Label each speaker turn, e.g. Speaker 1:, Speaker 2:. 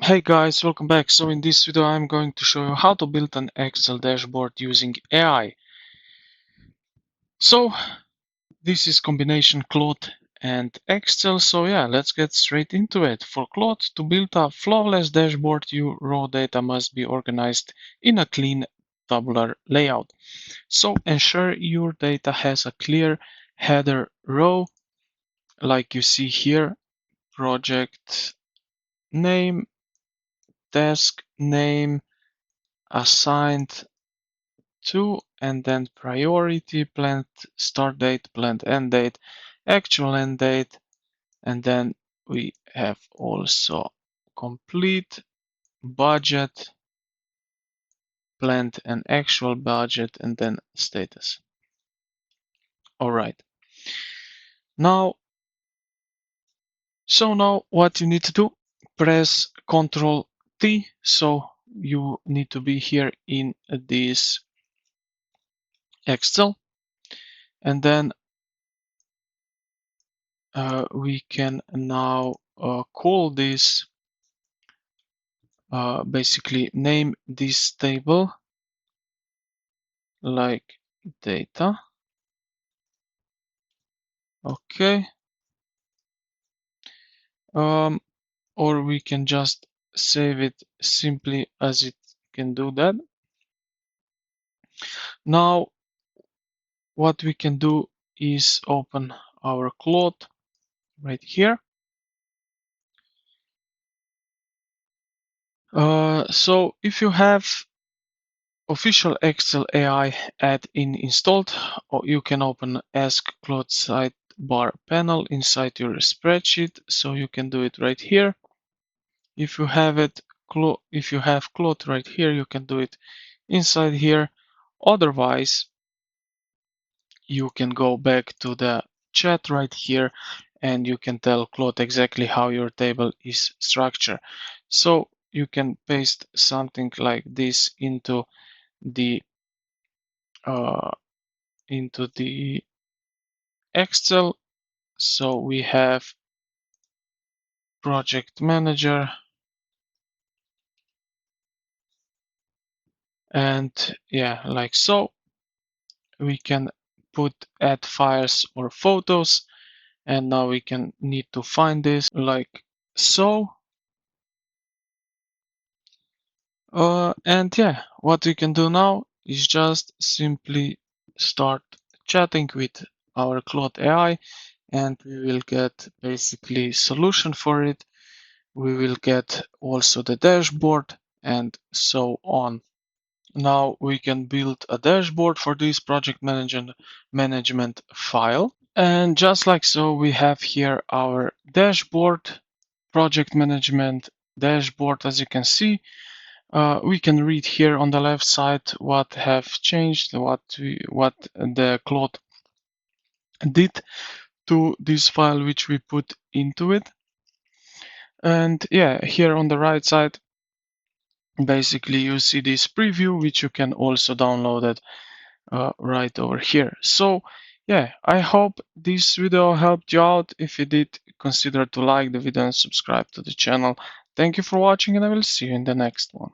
Speaker 1: Hey guys, welcome back. So in this video I'm going to show you how to build an Excel dashboard using AI. So this is combination Claude and Excel. So yeah, let's get straight into it. For Claude to build a flawless dashboard, your raw data must be organized in a clean tabular layout. So ensure your data has a clear header row like you see here, project name, task name, assigned to, and then priority, planned start date, planned end date, actual end date, and then we have also complete budget, planned and actual budget, and then status. All right. Now, now what you need to do, press Ctrl T. So you need to be here in this Excel, and then we can now call this basically name this table like data. Okay. Um, or we can just save it simply as it can do that. Now, what we can do is open our Claude right here. So if you have official Excel AI add-in installed, or you can open Ask Claude sidebar panel inside your spreadsheet. So you can do it right here. If you have Claude right here, you can do it inside here. Otherwise, you can go back to the chat right here and you can tell Claude exactly how your table is structured. So you can paste something like this the uh, into the Excel. So we have project manager, and yeah, like so. We can put add files or photos, and now we can need to find this like so. And yeah, what we can do now is just simply start chatting with our Claude AI, and we will get basically solution for it. We will get also the dashboard and so on. Now we can build a dashboard for this project management file. And just like so, we have here our dashboard, project management dashboard. As you can see, we can read here on the left side what have changed, what the Claude did to this file which we put into it. And yeah, here on the right side, basically you see this preview, which you can also download it right over here. So yeah, I hope this video helped you out. If it did, consider to like the video and subscribe to the channel. Thank you for watching, and I will see you in the next one.